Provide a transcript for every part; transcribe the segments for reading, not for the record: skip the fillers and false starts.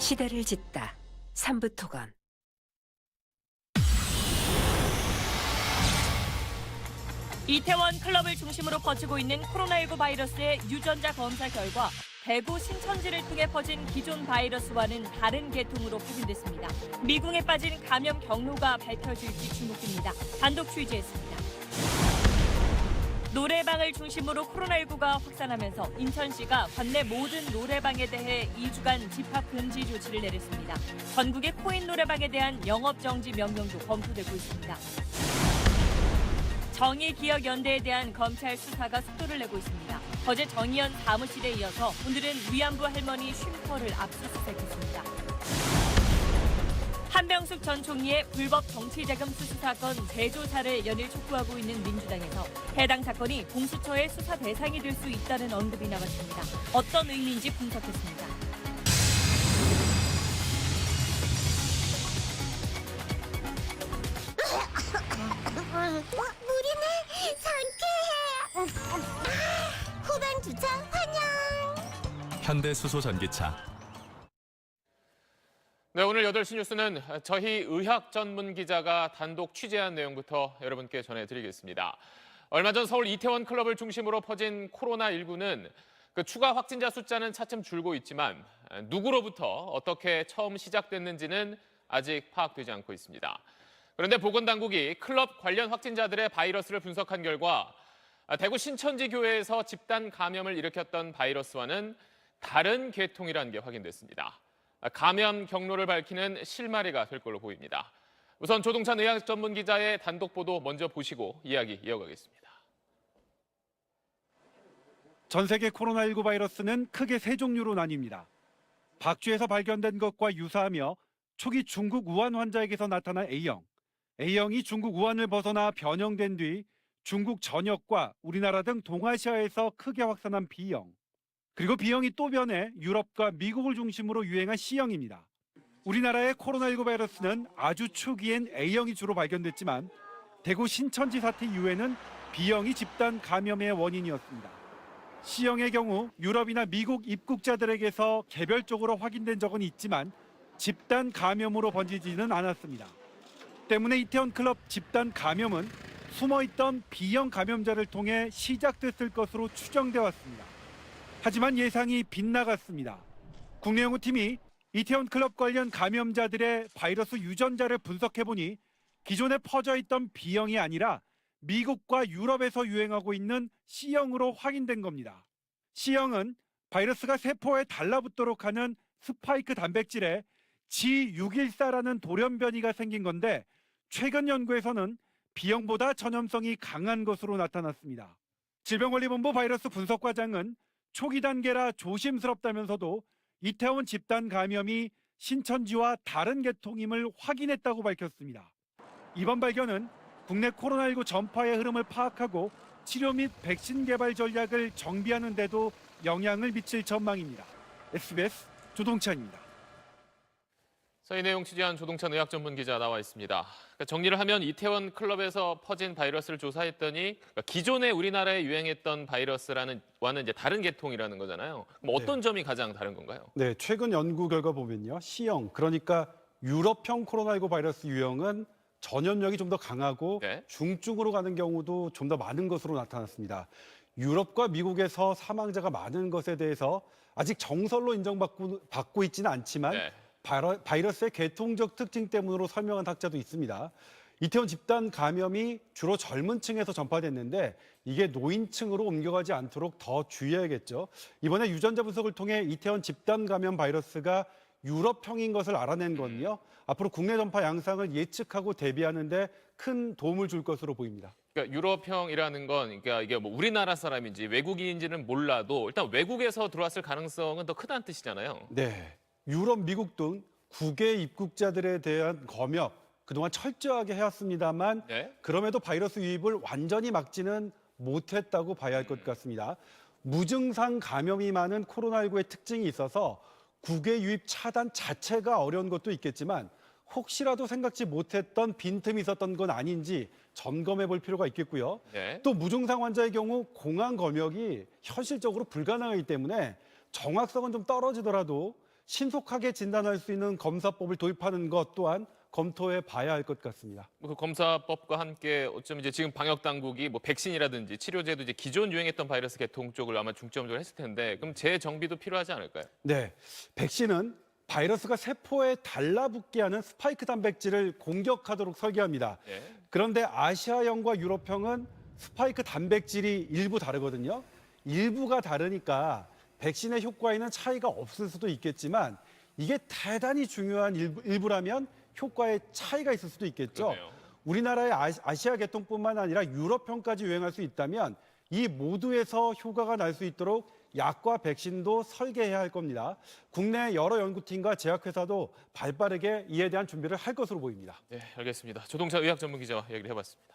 시대를 짓다. 삼부토건. 이태원 클럽을 중심으로 퍼지고 있는 코로나19 바이러스의 유전자 검사 결과 대구 신천지를 통해 퍼진 기존 바이러스와는 다른 계통으로 확인됐습니다. 미궁에 빠진 감염 경로가 밝혀질지 주목됩니다. 단독 취재했습니다. 노래방을 중심으로 코로나19가 확산하면서 인천시가 관내 모든 노래방에 대해 2주간 집합 금지 조치를 내렸습니다. 전국의 코인 노래방에 대한 영업정지 명령도 검토되고 있습니다. 정의기억연대에 대한 검찰 수사가 속도를 내고 있습니다. 어제 정의연 사무실에 이어서 오늘은 위안부 할머니 쉼터를 압수수색했습니다. 한명숙 전 총리의 불법 정치자금 수수 사건 재조사를 연일 촉구하고 있는 민주당에서 해당 사건이 공수처의 수사 대상이 될 수 있다는 언급이 나왔습니다. 어떤 의미인지 분석했습니다. 물이네. 상쾌해. 후반 주차 환영. 현대수소전기차. 네, 오늘 8시 뉴스는 저희 의학 전문 기자가 단독 취재한 내용부터 여러분께 전해드리겠습니다. 얼마 전 서울 이태원 클럽을 중심으로 퍼진 코로나19는 추가 확진자 숫자는 차츰 줄고 있지만 누구로부터 어떻게 처음 시작됐는지는 아직 파악되지 않고 있습니다. 그런데 보건당국이 클럽 관련 확진자들의 바이러스를 분석한 결과 대구 신천지 교회에서 집단 감염을 일으켰던 바이러스와는 다른 계통이라는 게 확인됐습니다. 감염 경로를 밝히는 실마리가 될 걸로 보입니다. 우선 조동찬 의학 전문 기자의 단독 보도 먼저 보시고 이야기 이어가겠습니다. 전 세계 코로나19 바이러스는 크게 세 종류로 나뉩니다. 박쥐에서 발견된 것과 유사하며 초기 중국 우한 환자에게서 나타난 A형, A형이 중국 우한을 벗어나 변형된 뒤 중국 전역과 우리나라 등 동아시아에서 크게 확산한 B형, 그리고 B형이 또 변해 유럽과 미국을 중심으로 유행한 C형입니다. 우리나라의 코로나19 바이러스는 아주 초기엔 A형이 주로 발견됐지만 대구 신천지 사태 이후에는 B형이 집단 감염의 원인이었습니다. C형의 경우 유럽이나 미국 입국자들에게서 개별적으로 확인된 적은 있지만 집단 감염으로 번지지는 않았습니다. 때문에 이태원 클럽 집단 감염은 숨어있던 B형 감염자를 통해 시작됐을 것으로 추정돼 왔습니다. 하지만 예상이 빗나갔습니다. 국내연구팀이 이태원 클럽 관련 감염자들의 바이러스 유전자를 분석해보니 기존에 퍼져있던 B형이 아니라 미국과 유럽에서 유행하고 있는 C형으로 확인된 겁니다. C형은 바이러스가 세포에 달라붙도록 하는 스파이크 단백질에 G614라는 돌연 변이가 생긴 건데 최근 연구에서는 B형보다 전염성이 강한 것으로 나타났습니다. 질병관리본부 바이러스 분석과장은 초기 단계라 조심스럽다면서도 이태원 집단 감염이 신천지와 다른 계통임을 확인했다고 밝혔습니다. 이번 발견은 국내 코로나19 전파의 흐름을 파악하고 치료 및 백신 개발 전략을 정비하는 데도 영향을 미칠 전망입니다. SBS 조동찬입니다. 이 내용 취재한 조동찬 의학 전문 기자 나와 있습니다. 정리를 하면 이태원 클럽에서 퍼진 바이러스를 조사했더니 기존에 우리나라에 유행했던 바이러스와는 이제 다른 계통이라는 거잖아요. 그럼 어떤 점이 가장 다른 건가요? 네, 최근 연구 결과 보면요. C형, 그러니까 유럽형 코로나19 바이러스 유형은 전염력이 좀 더 강하고 중증으로 가는 경우도 좀 더 많은 것으로 나타났습니다. 유럽과 미국에서 사망자가 많은 것에 대해서 아직 정설로 인정받고 있지는 않지만 바이러스의 계통적 특징 때문으로 설명한 학자도 있습니다. 이태원 집단 감염이 주로 젊은 층에서 전파됐는데 이게 노인층으로 옮겨가지 않도록 더 주의해야겠죠. 이번에 유전자 분석을 통해 이태원 집단 감염 바이러스가 유럽형인 것을 알아낸 건요. 앞으로 국내 전파 양상을 예측하고 대비하는 데 큰 도움을 줄 것으로 보입니다. 그러니까 유럽형이라는 건 이게 뭐 우리나라 사람인지 외국인인지는 몰라도 일단 외국에서 들어왔을 가능성은 더 크다는 뜻이잖아요. 네. 유럽, 미국 등 국외 입국자들에 대한 검역 그동안 철저하게 해왔습니다만 그럼에도 바이러스 유입을 완전히 막지는 못했다고 봐야 할 것 같습니다. 무증상 감염이 많은 코로나19의 특징이 있어서 국외 유입 차단 자체가 어려운 것도 있겠지만 혹시라도 생각지 못했던 빈틈이 있었던 건 아닌지 점검해 볼 필요가 있겠고요. 또 무증상 환자의 경우 공항 검역이 현실적으로 불가능하기 때문에 정확성은 좀 떨어지더라도 신속하게 진단할 수 있는 검사법을 도입하는 것 또한 검토해 봐야 할 것 같습니다. 그 검사법과 함께 어쩌면 이제 지금 방역 당국이 뭐 백신이라든지 치료제도 이제 기존 유행했던 바이러스 계통 쪽을 아마 중점적으로 했을 텐데 그럼 재정비도 필요하지 않을까요? 네, 백신은 바이러스가 세포에 달라붙게 하는 스파이크 단백질을 공격하도록 설계합니다. 예. 그런데 아시아형과 유럽형은 스파이크 단백질이 일부 다르거든요. 일부가 다르니까 백신의 효과에는 차이가 없을 수도 있겠지만 이게 대단히 중요한 일부라면 효과에 차이가 있을 수도 있겠죠. 그러네요. 우리나라의 아시아 계통뿐만 아니라 유럽형까지 유행할 수 있다면 이 모두에서 효과가 날 수 있도록 약과 백신도 설계해야 할 겁니다. 국내 여러 연구팀과 제약회사도 발빠르게 이에 대한 준비를 할 것으로 보입니다. 네, 알겠습니다. 조동차 의학 전문 기자와 이야기를 해봤습니다.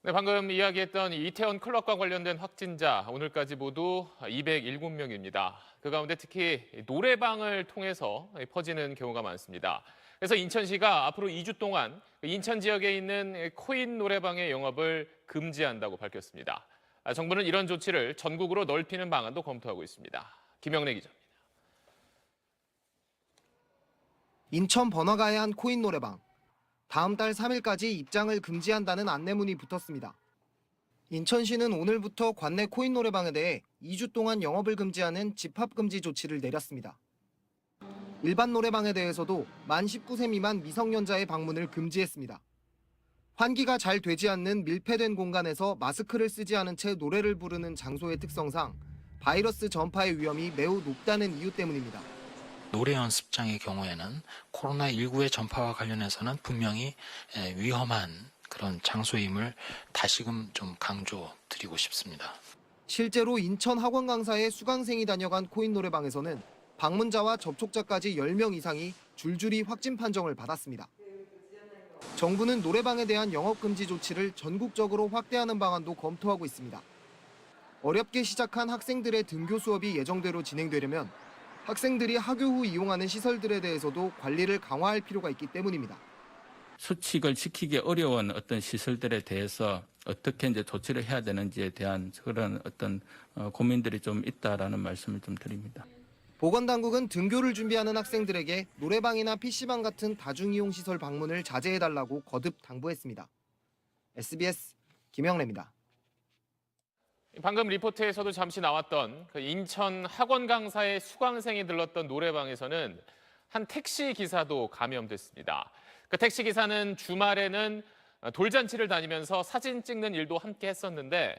네, 방금 이야기했던 이태원 클럽과 관련된 확진자 오늘까지 모두 207명입니다. 그 가운데 특히 노래방을 통해서 퍼지는 경우가 많습니다. 그래서 인천시가 앞으로 2주 동안 인천 지역에 있는 코인 노래방의 영업을 금지한다고 밝혔습니다. 정부는 이런 조치를 전국으로 넓히는 방안도 검토하고 있습니다. 김영래 기자입니다. 인천 번화가의 한 코인 노래방. 다음 달 3일까지 입장을 금지한다는 안내문이 붙었습니다. 인천시는 오늘부터 관내 코인 노래방에 대해 2주 동안 영업을 금지하는 집합금지 조치를 내렸습니다. 일반 노래방에 대해서도 만 19세 미만 미성년자의 방문을 금지했습니다. 환기가 잘 되지 않는 밀폐된 공간에서 마스크를 쓰지 않은 채 노래를 부르는 장소의 특성상 바이러스 전파의 위험이 매우 높다는 이유 때문입니다. 노래 연습장의 경우에는 코로나19의 전파와 관련해서는 분명히 위험한 그런 장소임을 다시금 좀 강조드리고 싶습니다. 실제로 인천 학원 강사의 수강생이 다녀간 코인 노래방에서는 방문자와 접촉자까지 10명 이상이 줄줄이 확진 판정을 받았습니다. 정부는 노래방에 대한 영업금지 조치를 전국적으로 확대하는 방안도 검토하고 있습니다. 어렵게 시작한 학생들의 등교 수업이 예정대로 진행되려면 학생들이 학교 후 이용하는 시설들에 대해서도 관리를 강화할 필요가 있기 때문입니다. 수칙을 지키기 어려운 어떤 시설들에 대해서 어떻게 이제 조치를 해야 되는지에 대한 그런 어떤 고민들이 좀 있다라는 말씀을 좀 드립니다. 보건당국은 등교를 준비하는 학생들에게 노래방이나 PC방 같은 다중이용 시설 방문을 자제해달라고 거듭 당부했습니다. SBS 김영래입니다. 방금 리포트에서도 잠시 나왔던 그 인천 학원 강사의 수강생이 들렀던 노래방에서는 한 택시 기사도 감염됐습니다. 그 택시 기사는 주말에는 돌잔치를 다니면서 사진 찍는 일도 함께 했었는데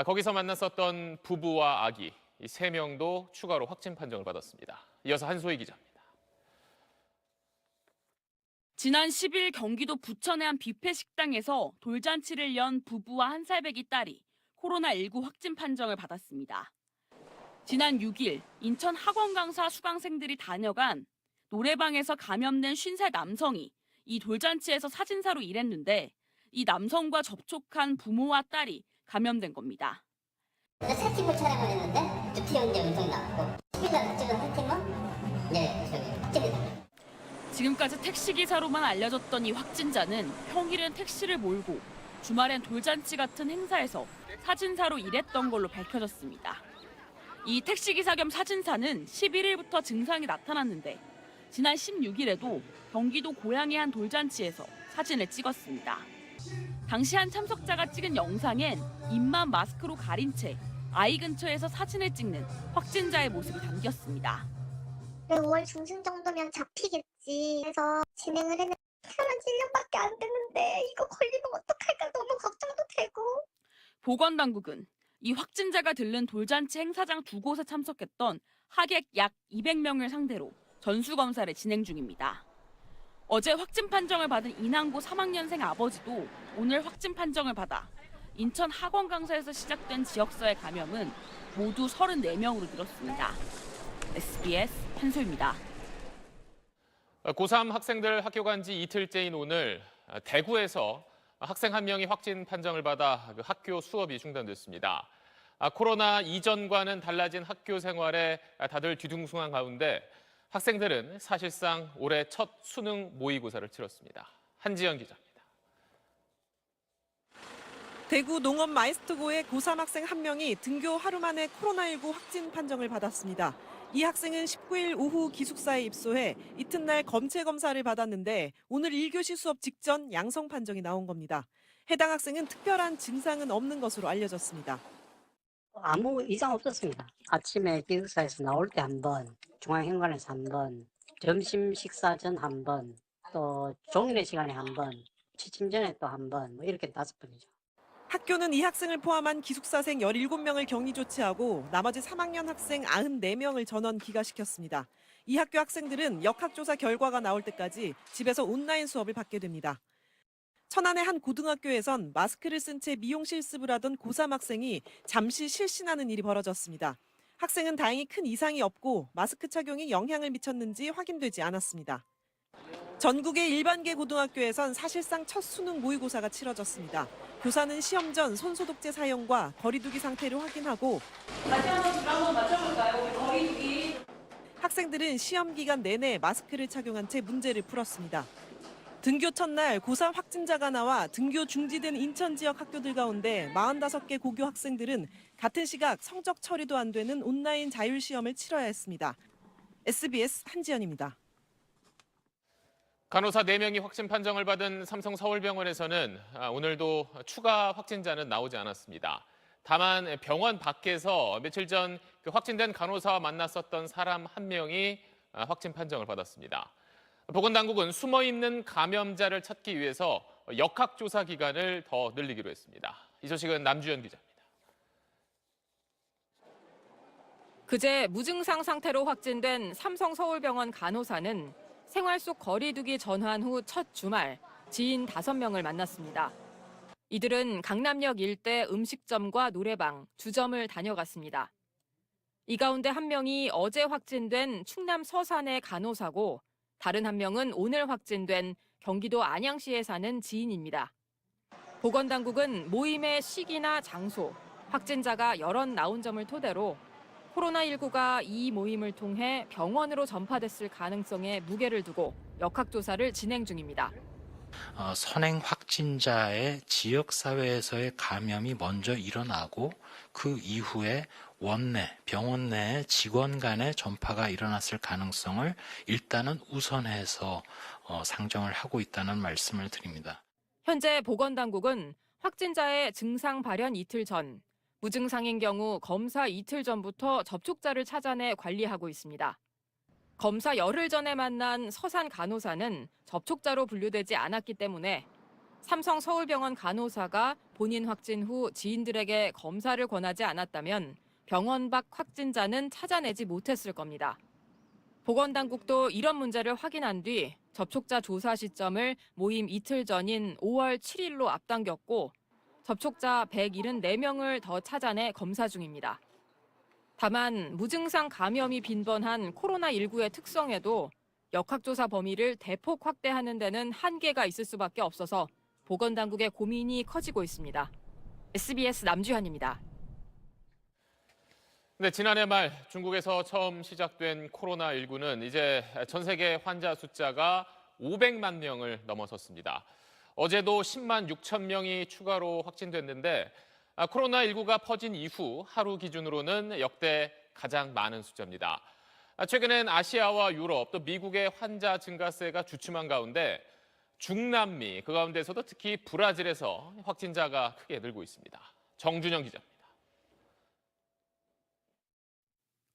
거기서 만났었던 부부와 아기 이 3명도 추가로 확진 판정을 받았습니다. 이어서 한소희 기자입니다. 지난 10일 경기도 부천의 한 뷔페 식당에서 돌잔치를 연 부부와 1살배기 딸이 코로나19 확진 판정을 받았습니다. 지난 6일 인천 학원 강사 수강생들이 다녀간 노래방에서 감염된 50살 남성이 이 돌잔치에서 사진사로 일했는데 이 남성과 접촉한 부모와 딸이 감염된 겁니다. 세팅을 촬영을 했는데 뷰티 연재 음성이 나왔고 10일날 찍은 세팅은 확진이 지금까지 택시기사로만 알려졌던 이 확진자는 평일엔 택시를 몰고 주말엔 돌잔치 같은 행사에서 사진사로 일했던 걸로 밝혀졌습니다. 이 택시기사 겸 사진사는 11일부터 증상이 나타났는데 지난 16일에도 경기도 고양의 한 돌잔치에서 사진을 찍었습니다. 당시 한 참석자가 찍은 영상엔 입만 마스크로 가린 채 아이 근처에서 사진을 찍는 확진자의 모습이 담겼습니다. 5월 중순 정도면 잡히겠지 해서 진행을 했는데 사람 1년밖에 안 됐는데 이거 걸리면 어떡할까 너무 걱정도 되고. 보건당국은 이 확진자가 들른 돌잔치 행사장 2곳에 참석했던 하객 약 200명을 상대로 전수검사를 진행 중입니다. 어제 확진 판정을 받은 인항고 3학년생 아버지도 오늘 확진 판정을 받아 인천 학원 강사에서 시작된 지역사회 감염은 모두 34명으로 늘었습니다. SBS 한소희입니다. 고3 학생들 학교 간 지 이틀째인 오늘 대구에서 학생 한 명이 확진 판정을 받아 학교 수업이 중단됐습니다. 코로나 이전과는 달라진 학교 생활에 다들 뒤숭숭한 가운데 학생들은 사실상 올해 첫 수능 모의고사를 치렀습니다. 한지연 기자입니다. 대구 농업 마이스터고의 고3 학생 한 명이 등교 하루 만에 코로나19 확진 판정을 받았습니다. 이 학생은 19일 오후 기숙사에 입소해 이튿날 검체 검사를 받았는데 오늘 1교시 수업 직전 양성 판정이 나온 겁니다. 해당 학생은 특별한 증상은 없는 것으로 알려졌습니다. 아무 이상 없었습니다. 아침에 기숙사에서 나올 때 한 번, 중앙현관에서 한 번, 점심 식사 전 한 번, 또 종일의 시간에 한 번, 취침 전에 또 한 번, 이렇게 5번이죠. 학교는 이 학생을 포함한 기숙사생 17명을 격리 조치하고 나머지 3학년 학생 94명을 전원 기가시켰습니다. 이 학교 학생들은 역학조사 결과가 나올 때까지 집에서 온라인 수업을 받게 됩니다. 천안의 한 고등학교에선 마스크를 쓴 채 미용 실습을 하던 고3 학생이 잠시 실신하는 일이 벌어졌습니다. 학생은 다행히 큰 이상이 없고 마스크 착용이 영향을 미쳤는지 확인되지 않았습니다. 전국의 일반계 고등학교에선 사실상 첫 수능 모의고사가 치러졌습니다. 교사는 시험 전 손소독제 사용과 거리두기 상태를 확인하고 다시 한번 맞춰볼까요? 거리두기. 학생들은 시험 기간 내내 마스크를 착용한 채 문제를 풀었습니다. 등교 첫날 고3 확진자가 나와 등교 중지된 인천 지역 학교들 가운데 45개 고교 학생들은 같은 시각 성적 처리도 안 되는 온라인 자율시험을 치러야 했습니다. SBS 한지연입니다. 간호사 4명이 확진 판정을 받은 삼성 서울병원에서는 오늘도 추가 확진자는 나오지 않았습니다. 다만 병원 밖에서 며칠 전 그 확진된 간호사와 만났었던 사람 한 명이 확진 판정을 받았습니다. 보건당국은 숨어있는 감염자를 찾기 위해서 역학조사 기간을 더 늘리기로 했습니다. 이 소식은 남주현 기자입니다. 그제 무증상 상태로 확진된 삼성 서울병원 간호사는 생활 속 거리두기 전환 후 첫 주말 지인 5명을 만났습니다. 이들은 강남역 일대 음식점과 노래방, 주점을 다녀갔습니다. 이 가운데 한 명이 어제 확진된 충남 서산의 간호사고 다른 한 명은 오늘 확진된 경기도 안양시에 사는 지인입니다. 보건당국은 모임의 시기나 장소, 확진자가 여럿 나온 점을 토대로 코로나19가 이 모임을 통해 병원으로 전파됐을 가능성에 무게를 두고 역학조사를 진행 중입니다. 선행 확진자의 지역사회에서의 감염이 먼저 일어나고 그 이후에 원내, 병원 내 직원 간의 전파가 일어났을 가능성을 일단은 우선해서 상정을 하고 있다는 말씀을 드립니다. 현재 보건당국은 확진자의 증상 발현 이틀 전, 무증상인 경우 검사 이틀 전부터 접촉자를 찾아내 관리하고 있습니다. 검사 열흘 전에 만난 서산 간호사는 접촉자로 분류되지 않았기 때문에 삼성 서울병원 간호사가 본인 확진 후 지인들에게 검사를 권하지 않았다면 병원 밖 확진자는 찾아내지 못했을 겁니다. 보건당국도 이런 문제를 확인한 뒤 접촉자 조사 시점을 모임 이틀 전인 5월 7일로 앞당겼고 접촉자 174명을 더 찾아내 검사 중입니다. 다만 무증상 감염이 빈번한 코로나19의 특성에도 역학조사 범위를 대폭 확대하는 데는 한계가 있을 수밖에 없어서 보건당국의 고민이 커지고 있습니다. SBS 남주현입니다. 네, 지난해 말 중국에서 처음 시작된 코로나19는 이제 전 세계 환자 숫자가 500만 명을 넘어섰습니다. 어제도 10만 6천 명이 추가로 확진됐는데 코로나19가 퍼진 이후 하루 기준으로는 역대 가장 많은 숫자입니다. 최근엔 아시아와 유럽 또 미국의 환자 증가세가 주춤한 가운데 중남미 그 가운데서도 특히 브라질에서 확진자가 크게 늘고 있습니다. 정준영 기자입니다.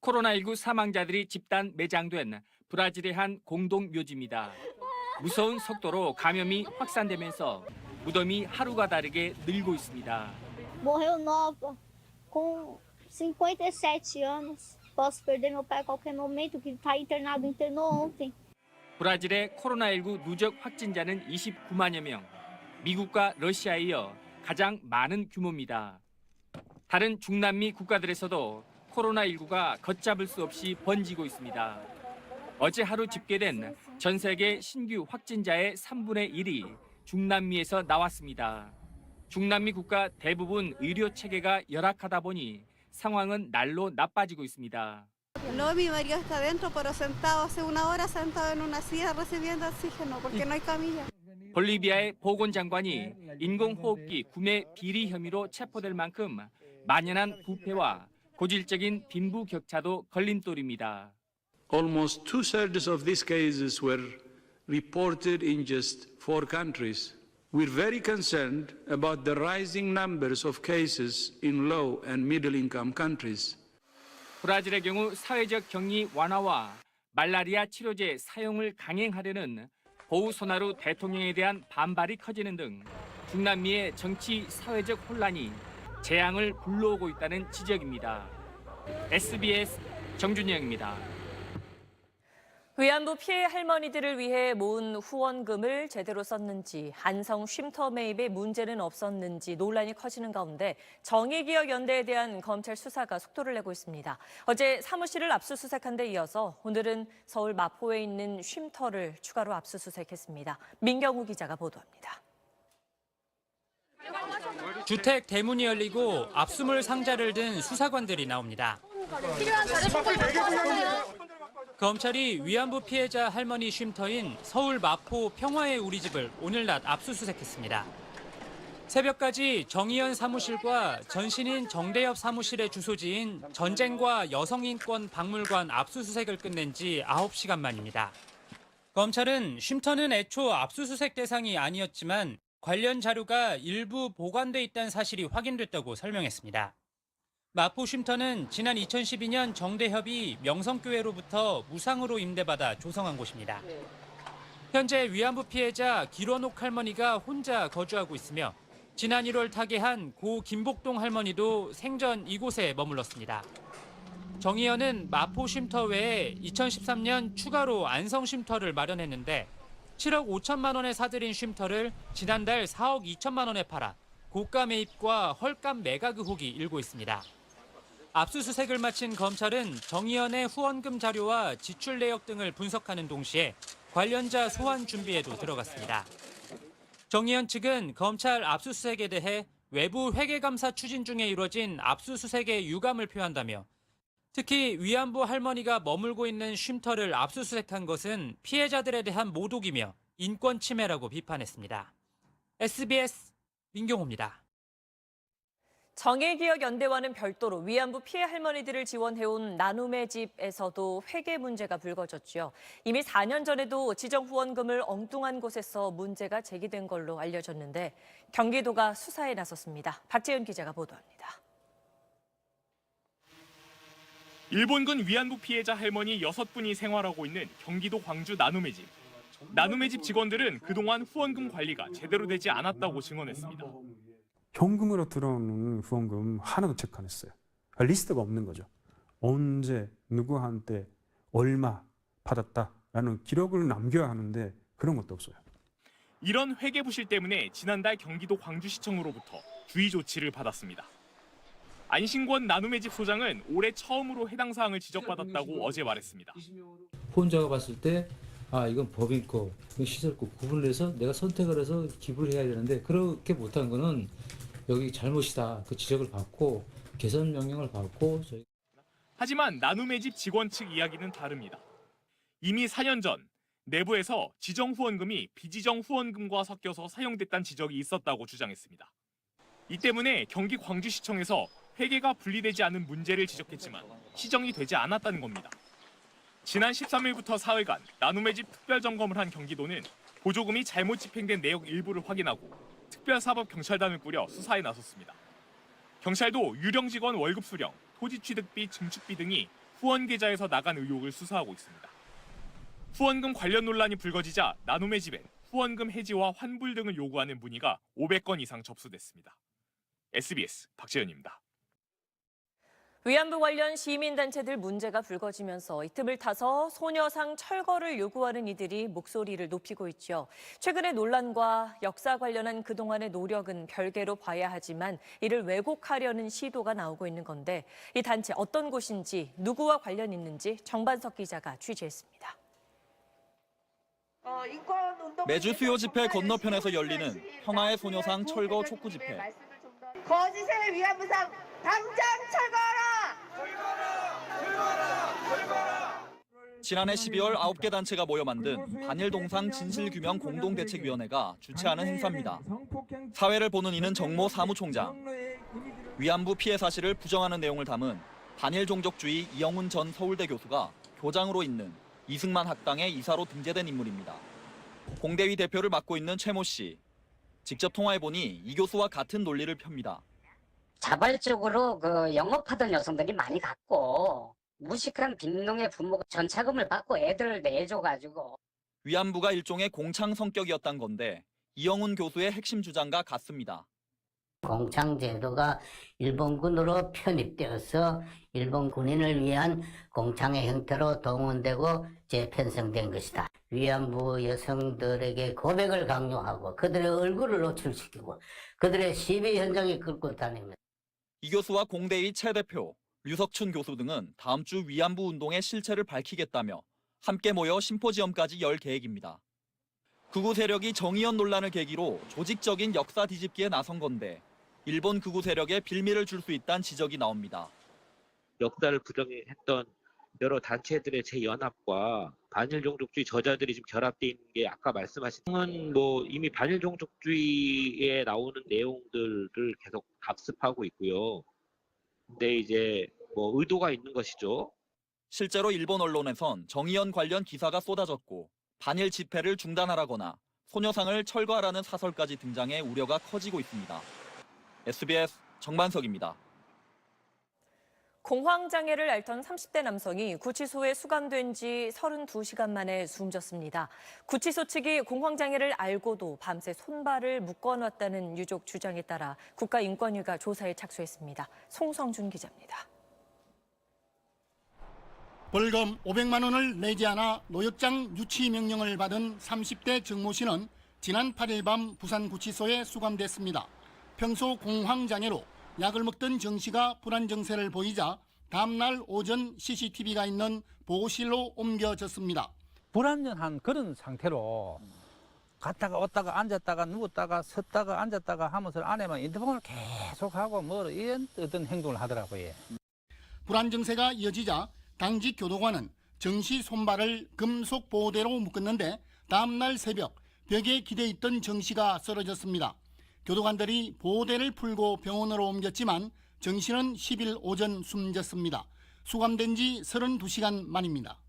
코로나19 사망자들이 집단 매장된 브라질의 한 공동묘지입니다. 무서운 속도로 감염이 확산되면서 무덤이 하루가 다르게 늘고 있습니다. Morreu nova, com 57 anos. Posso perder meu pai a qualquer momento, que está internado, internou ontem. 브라질의 코로나19 누적 확진자는 29만여 명, 미국과 러시아에 이어 가장 많은 규모입니다. 다른 중남미 국가들에서도 코로나19가 걷잡을 수 없이 번지고 있습니다. 어제 하루 집계된 전 세계 신규 확진자의 3분의 1이 중남미에서 나왔습니다. 중남미 국가 대부분 의료 체계가 열악하다 보니 상황은 날로 나빠지고 있습니다. No, mi marido está adentro, pero sentado hace una hora sentado en una silla recibiendo oxígeno porque no hay camilla. 볼리비아의 보건장관이 인공호흡기 구매 비리 혐의로 체포될 만큼 만연한 부패와 고질적인 빈부격차도 걸림돌입니다. Almost 2/3 of these cases were reported in just 4 countries. We're very concerned about the rising numbers of cases in low and middle income countries. 브라질의 경우 사회적 격리 완화와 말라리아 치료제 사용을 강행하려는 보우소나루 대통령에 대한 반발이 커지는 등 중남미의 정치 사회적 혼란이 재앙을 불러오고 있다는 지적입니다. SBS 정준영입니다. 위안부 피해 할머니들을 위해 모은 후원금을 제대로 썼는지, 한성 쉼터 매입에 문제는 없었는지 논란이 커지는 가운데 정의기억연대에 대한 검찰 수사가 속도를 내고 있습니다. 어제 사무실을 압수수색한 데 이어서 오늘은 서울 마포에 있는 쉼터를 추가로 압수수색했습니다. 민경우 기자가 보도합니다. 주택 대문이 열리고 압수물 상자를 든 수사관들이 나옵니다. 검찰이 위안부 피해자 할머니 쉼터인 서울 마포 평화의 우리집을 오늘 낮 압수수색했습니다. 새벽까지 정의연 사무실과 전신인 정대협 사무실의 주소지인 전쟁과 여성인권 박물관 압수수색을 끝낸 지 9시간 만입니다. 검찰은 쉼터는 애초 압수수색 대상이 아니었지만 관련 자료가 일부 보관돼 있다는 사실이 확인됐다고 설명했습니다. 마포 쉼터는 지난 2012년 정대협이 명성교회로부터 무상으로 임대받아 조성한 곳입니다. 현재 위안부 피해자 길원옥 할머니가 혼자 거주하고 있으며 지난 1월 타계한 고 김복동 할머니도 생전 이곳에 머물렀습니다. 정의연은 마포 쉼터 외에 2013년 추가로 안성 쉼터를 마련했는데 7억 5천만 원에 사들인 쉼터를 지난달 4억 2천만 원에 팔아 고가 매입과 헐값 매각 의혹이 일고 있습니다. 압수수색을 마친 검찰은 정의연의 후원금 자료와 지출 내역 등을 분석하는 동시에 관련자 소환 준비에도 들어갔습니다. 정의연 측은 검찰 압수수색에 대해 외부 회계감사 추진 중에 이뤄진 압수수색에 유감을 표한다며 특히 위안부 할머니가 머물고 있는 쉼터를 압수수색한 것은 피해자들에 대한 모독이며 인권 침해라고 비판했습니다. SBS 민경호입니다. 정의기억연대와는 별도로 위안부 피해 할머니들을 지원해온 나눔의 집에서도 회계 문제가 불거졌죠. 이미 4년 전에도 지정 후원금을 엉뚱한 곳에서 문제가 제기된 걸로 알려졌는데 경기도가 수사에 나섰습니다. 박재윤 기자가 보도합니다. 일본군 위안부 피해자 할머니 6분이 생활하고 있는 경기도 광주 나눔의 집. 나눔의 집 직원들은 그동안 후원금 관리가 제대로 되지 않았다고 증언했습니다. 현금으로 들어오는 후원금 하나도 체크 안 했어요. 리스트가 없는 거죠. 언제 누구한테 얼마 받았다라는 기록을 남겨야 하는데 그런 것도 없어요. 이런 회계 부실 때문에 지난달 경기도 광주시청으로부터 주의 조치를 받았습니다. 안신권 나눔의 집 소장은 올해 처음으로 해당 사항을 지적받았다고 어제 말했습니다. 후원자가 봤을 때 이건 법인 거, 이건 시설 거 구분을 해서 내가 선택을 해서 기부를 해야 되는데 그렇게 못한 거는 여기 잘못이다. 그 지적을 받고 개선 명령을 받고 하지만 나눔의 집 직원 측 이야기는 다릅니다. 이미 4년 전 내부에서 지정 후원금이 비지정 후원금과 섞여서 사용됐다는 지적이 있었다고 주장했습니다. 이 때문에 경기 광주시청에서 회계가 분리되지 않은 문제를 지적했지만 시정이 되지 않았다는 겁니다. 지난 13일부터 사흘간 나눔의 집 특별점검을 한 경기도는 보조금이 잘못 집행된 내역 일부를 확인하고 특별사법경찰단을 꾸려 수사에 나섰습니다. 경찰도 유령 직원 월급 수령, 토지 취득비, 증축비 등이 후원 계좌에서 나간 의혹을 수사하고 있습니다. 후원금 관련 논란이 불거지자 나눔의 집엔 후원금 해지와 환불 등을 요구하는 문의가 500건 이상 접수됐습니다. SBS 박재현입니다. 위안부 관련 시민단체들 문제가 불거지면서 이 틈을 타서 소녀상 철거를 요구하는 이들이 목소리를 높이고 있죠. 최근의 논란과 역사 관련한 그동안의 노력은 별개로 봐야 하지만 이를 왜곡하려는 시도가 나오고 있는 건데 이 단체 어떤 곳인지 누구와 관련 있는지 정반석 기자가 취재했습니다. 매주 수요 집회 건너편에서 열리는 평화의 소녀상 철거 촉구 집회. 거짓의 위안부상 당장 철거하라! 지난해 12월 9개 단체가 모여 만든 반일 동상 진실규명 공동대책위원회가 주최하는 행사입니다. 사회를 보는 이는 정모 사무총장. 위안부 피해 사실을 부정하는 내용을 담은 반일 종족주의 이영훈 전 서울대 교수가 교장으로 있는 이승만 학당의 이사로 등재된 인물입니다. 공대위 대표를 맡고 있는 최모 씨. 직접 통화해보니 이 교수와 같은 논리를 펴니다. 자발적으로 영업하던 여성들이 많이 갔고 무식한 빈농의 부모가 전차금을 받고 애들 내줘가지고 위안부가 일종의 공창 성격이었단 건데 이영훈 교수의 핵심 주장과 같습니다. 공창제도가 일본군으로 편입되어서 일본 군인을 위한 공창의 형태로 동원되고 재편성된 것이다. 위안부 여성들에게 고백을 강요하고 그들의 얼굴을 노출시키고 그들의 시비 현장에 끌고 다니며 이 교수와 공대위 최 대표, 류석춘 교수 등은 다음 주 위안부 운동의 실체를 밝히겠다며 함께 모여 심포지엄까지 열 계획입니다. 극우 세력이 정의연 논란을 계기로 조직적인 역사 뒤집기에 나선 건데 일본 극우 세력에 빌미를 줄 수 있다는 지적이 나옵니다. 역사를 부정했던 여러 단체들의 재연합과 반일 종족주의 저자들이 지금 결합되어 있는 게 아까 말씀하신 이미 반일 종족주의에 나오는 내용들을 계속 답습하고 있고요. 근데 이제 의도가 있는 것이죠. 실제로 일본 언론에선 정의연 관련 기사가 쏟아졌고 반일 집회를 중단하라거나 소녀상을 철거하라는 사설까지 등장해 우려가 커지고 있습니다. SBS 정만석입니다. 공황장애를 앓던 30대 남성이 구치소에 수감된 지 32시간 만에 숨졌습니다. 구치소 측이 공황장애를 알고도 밤새 손발을 묶어놨다는 유족 주장에 따라 국가인권위가 조사에 착수했습니다. 송성준 기자입니다. 벌금 500만 원을 내지 않아 노역장 유치 명령을 받은 30대 정모 씨는 지난 8일 밤 부산구치소에 수감됐습니다. 평소 공황장애로 약을 먹던 정 씨가 불안 증세를 보이자 다음날 오전 CCTV가 있는 보호실로 옮겨졌습니다. 불안정한 그런 상태로 갔다가 왔다가 앉았다가 누웠다가 섰다가 앉았다가 하면서 안에만 인터폰을 계속하고 이런 어떤 행동을 하더라고요. 불안 증세가 이어지자 당직 교도관은 정 씨 손발을 금속 보호대로 묶었는데 다음날 새벽 벽에 기대 있던 정 씨가 쓰러졌습니다. 교도관들이 보호대를 풀고 병원으로 옮겼지만 정 씨는 10일 오전 숨졌습니다. 수감된 지 32시간 만입니다.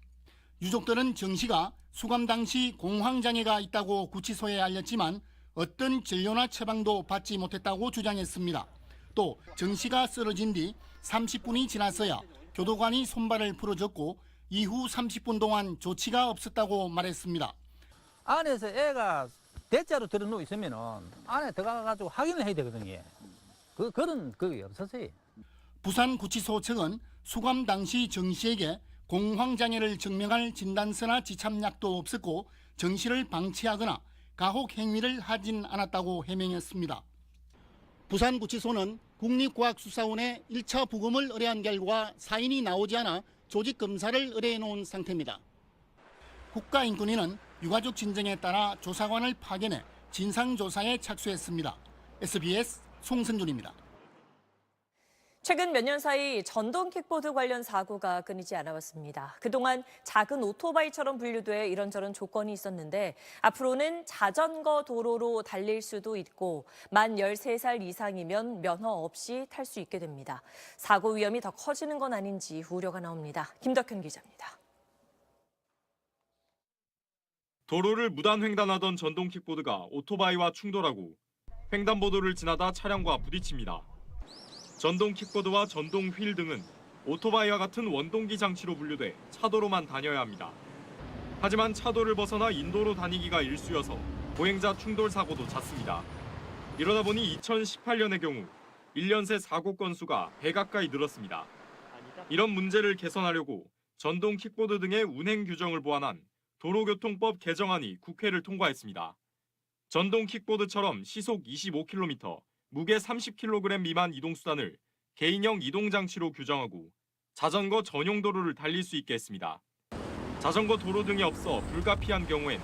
유족들은 정 씨가 수감 당시 공황장애가 있다고 구치소에 알렸지만 어떤 진료나 처방도 받지 못했다고 주장했습니다. 또 정 씨가 쓰러진 뒤 30분이 지났어야 교도관이 손발을 풀어줬고 이후 30분 동안 조치가 없었다고 말했습니다. 안에서 애가 대자로 들어누워 있으면 안에 들어가가지고 확인을 해야 되거든요. 그런 그게 없었어요. 부산구치소 측은 수감 당시 정 씨에게 공황장애를 증명할 진단서나 지참약도 없었고 정 씨를 방치하거나 가혹 행위를 하진 않았다고 해명했습니다. 부산구치소는 국립과학수사원에 1차 부검을 의뢰한 결과 사인이 나오지 않아 조직검사를 의뢰해 놓은 상태입니다. 국가인권위는 유가족 진정에 따라 조사관을 파견해 진상조사에 착수했습니다. SBS 송선준입니다. 최근 몇 년 사이 전동 킥보드 관련 사고가 끊이지 않아왔습니다. 그동안 작은 오토바이처럼 분류돼 이런저런 조건이 있었는데 앞으로는 자전거 도로로 달릴 수도 있고 만 13살 이상이면 면허 없이 탈 수 있게 됩니다. 사고 위험이 더 커지는 건 아닌지 우려가 나옵니다. 김덕현 기자입니다. 도로를 무단 횡단하던 전동 킥보드가 오토바이와 충돌하고 횡단보도를 지나다 차량과 부딪힙니다. 전동 킥보드와 전동 휠 등은 오토바이와 같은 원동기 장치로 분류돼 차도로만 다녀야 합니다. 하지만 차도를 벗어나 인도로 다니기가 일쑤여서 보행자 충돌 사고도 잦습니다. 이러다 보니 2018년의 경우 1년 새 사고 건수가 100 가까이 늘었습니다. 이런 문제를 개선하려고 전동 킥보드 등의 운행 규정을 보완한 도로교통법 개정안이 국회를 통과했습니다. 전동 킥보드처럼 시속 25km, 무게 30kg 미만 이동수단을 개인형 이동장치로 규정하고 자전거 전용 도로를 달릴 수 있게 했습니다. 자전거 도로 등이 없어 불가피한 경우엔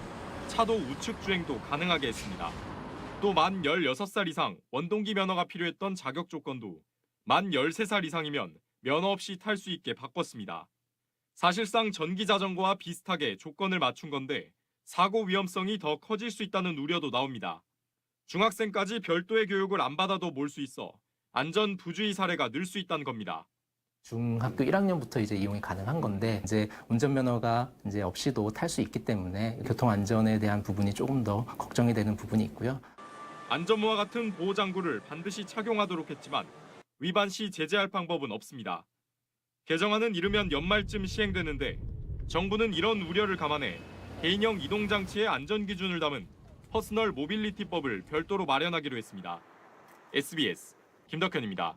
차도 우측 주행도 가능하게 했습니다. 또 만 16살 이상 원동기 면허가 필요했던 자격 조건도 만 13살 이상이면 면허 없이 탈 수 있게 바꿨습니다. 사실상 전기자전거와 비슷하게 조건을 맞춘 건데 사고 위험성이 더 커질 수 있다는 우려도 나옵니다. 중학생까지 별도의 교육을 안 받아도 몰 수 있어 안전 부주의 사례가 늘 수 있다는 겁니다. 중학교 1학년부터 이제 이용이 가능한 건데 이제 운전면허가 이제 없이도 탈 수 있기 때문에 교통 안전에 대한 부분이 조금 더 걱정이 되는 부분이 있고요. 안전모와 같은 보호장구를 반드시 착용하도록 했지만 위반 시 제재할 방법은 없습니다. 개정안은 이르면 연말쯤 시행되는데 정부는 이런 우려를 감안해 개인형 이동장치의 안전기준을 담은 퍼스널 모빌리티법을 별도로 마련하기로 했습니다. SBS 김덕현입니다.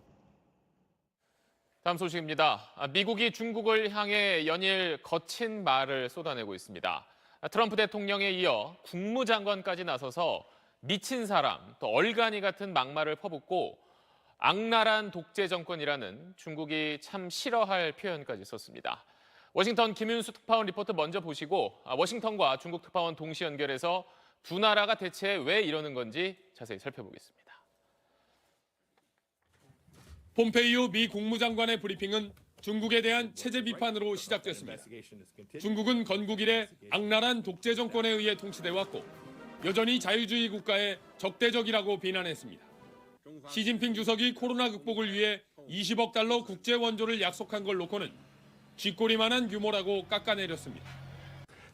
다음 소식입니다. 미국이 중국을 향해 연일 거친 말을 쏟아내고 있습니다. 트럼프 대통령에 이어 국무장관까지 나서서 미친 사람, 또 얼간이 같은 막말을 퍼붓고 악랄한 독재 정권이라는 중국이 참 싫어할 표현까지 썼습니다. 워싱턴 김윤수 특파원 리포터 먼저 보시고 워싱턴과 중국 특파원 동시 연결해서 두 나라가 대체 왜 이러는 건지 자세히 살펴보겠습니다. 폼페이오 미 국무장관의 브리핑은 중국에 대한 체제 비판으로 시작됐습니다. 중국은 건국 이래 악랄한 독재 정권에 의해 통치돼 왔고 여전히 자유주의 국가의 적대적이라고 비난했습니다. 시진핑 주석이 코로나 극복을 위해 20억 달러 국제 원조를 약속한 걸 놓고는 쥐꼬리만한 규모라고 깎아내렸습니다.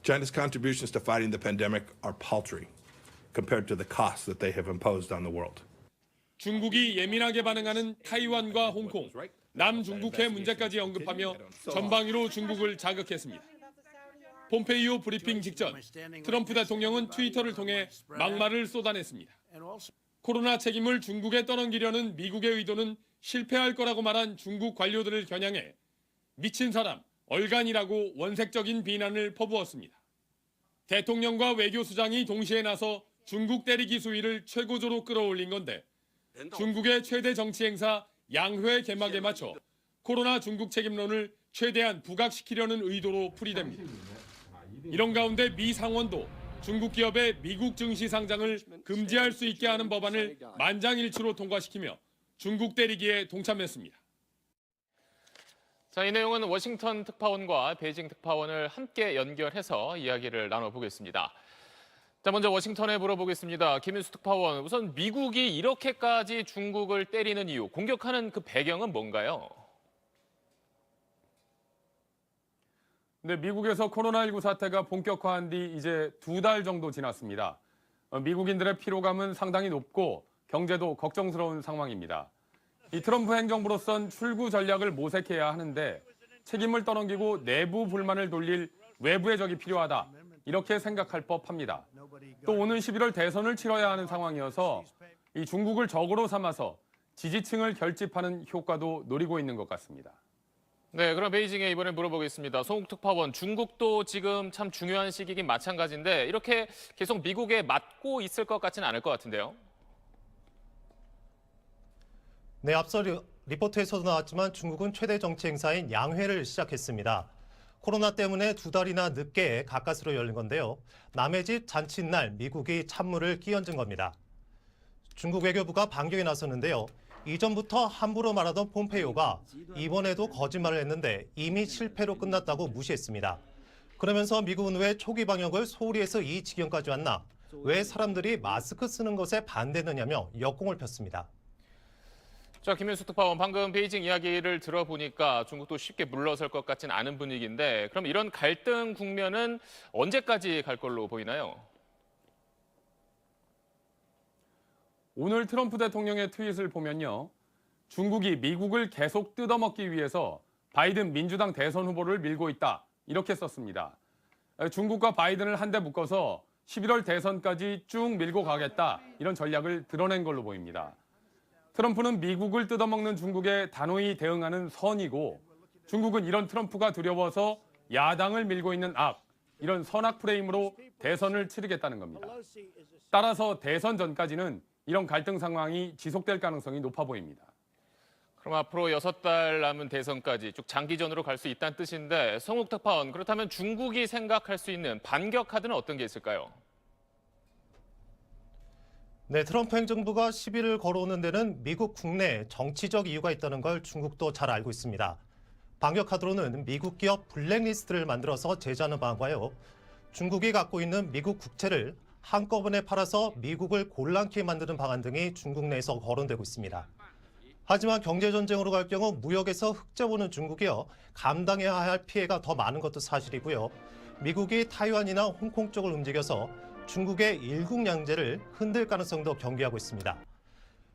China's contributions to fighting the pandemic are paltry compared to the costs that they have imposed on the world. 중국이 예민하게 반응하는 타이완과 홍콩, 남중국해 문제까지 언급하며 전방위로 중국을 자극했습니다. 폼페이오 브리핑 직전 트럼프 대통령은 트위터를 통해 막말을 쏟아냈습니다. 코로나 책임을 중국에 떠넘기려는 미국의 의도는 실패할 거라고 말한 중국 관료들을 겨냥해 미친 사람, 얼간이라고 원색적인 비난을 퍼부었습니다. 대통령과 외교수장이 동시에 나서 중국 때리기 수위를 최고조로 끌어올린 건데 중국의 최대 정치 행사 양회 개막에 맞춰 코로나 중국 책임론을 최대한 부각시키려는 의도로 풀이됩니다. 이런 가운데 미 상원도 중국 기업의 미국 증시 상장을 금지할 수 있게 하는 법안을 만장일치로 통과시키며 중국 때리기에 동참했습니다. 자, 이 내용은 워싱턴 특파원과 베이징 특파원을 함께 연결해서 이야기를 나눠보겠습니다. 자, 먼저 워싱턴에 물어보겠습니다. 김윤수 특파원, 우선 미국이 이렇게까지 중국을 때리는 이유, 공격하는 그 배경은 뭔가요? 네, 미국에서 코로나19 사태가 본격화한 뒤 이제 2달 정도 지났습니다. 미국인들의 피로감은 상당히 높고 경제도 걱정스러운 상황입니다. 이 트럼프 행정부로선 출구 전략을 모색해야 하는데 책임을 떠넘기고 내부 불만을 돌릴 외부의 적이 필요하다. 이렇게 생각할 법합니다. 또 오는 11월 대선을 치러야 하는 상황이어서 이 중국을 적으로 삼아서 지지층을 결집하는 효과도 노리고 있는 것 같습니다. 네, 그럼 베이징에 이번에 물어보겠습니다. 송욱 특파원, 중국도 지금 참 중요한 시기긴 마찬가지인데 이렇게 계속 미국에 맞고 있을 것 같지는 않을 것 같은데요. 네, 앞서 리포트에서도 나왔지만 중국은 최대 정치 행사인 양회를 시작했습니다. 코로나 때문에 2달이나 늦게 가까스로 열린 건데요. 남의 집 잔칫날 미국이 찬물을 끼얹은 겁니다. 중국 외교부가 반격에 나섰는데요. 이전부터 함부로 말하던 폼페이오가 이번에도 거짓말을 했는데 이미 실패로 끝났다고 무시했습니다. 그러면서 미국은 왜 초기 방역을 소홀히 해서 이 지경까지 왔나? 왜 사람들이 마스크 쓰는 것에 반대했느냐며 역공을 폈습니다. 자, 김윤수 특파원, 방금 베이징 이야기를 들어보니까 중국도 쉽게 물러설 것 같지는 않은 분위기인데 그럼 이런 갈등 국면은 언제까지 갈 걸로 보이나요? 오늘 트럼프 대통령의 트윗을 보면요. 중국이 미국을 계속 뜯어먹기 위해서 바이든 민주당 대선 후보를 밀고 있다. 이렇게 썼습니다. 중국과 바이든을 한데 묶어서 11월 대선까지 쭉 밀고 가겠다. 이런 전략을 드러낸 걸로 보입니다. 트럼프는 미국을 뜯어먹는 중국에 단호히 대응하는 선이고 중국은 이런 트럼프가 두려워서 야당을 밀고 있는 악, 이런 선악 프레임으로 대선을 치르겠다는 겁니다. 따라서 대선 전까지는 이런 갈등 상황이 지속될 가능성이 높아 보입니다. 그럼 앞으로 6달 남은 대선까지 쭉 장기전으로 갈 수 있다는 뜻인데 송욱 특파원, 그렇다면 중국이 생각할 수 있는 반격 카드는 어떤 게 있을까요? 네, 트럼프 행정부가 시비를 걸어오는 데는 미국 국내 정치적 이유가 있다는 걸 중국도 잘 알고 있습니다. 방역카드로는 미국 기업 블랙리스트를 만들어서 제재하는 방안과요. 중국이 갖고 있는 미국 국채를 한꺼번에 팔아서 미국을 곤란케 만드는 방안 등이 중국 내에서 거론되고 있습니다. 하지만 경제전쟁으로 갈 경우 무역에서 흑자 보는 중국이요. 감당해야 할 피해가 더 많은 것도 사실이고요. 미국이 타이완이나 홍콩 쪽을 움직여서 중국의 일국양제를 흔들 가능성도 경계하고 있습니다.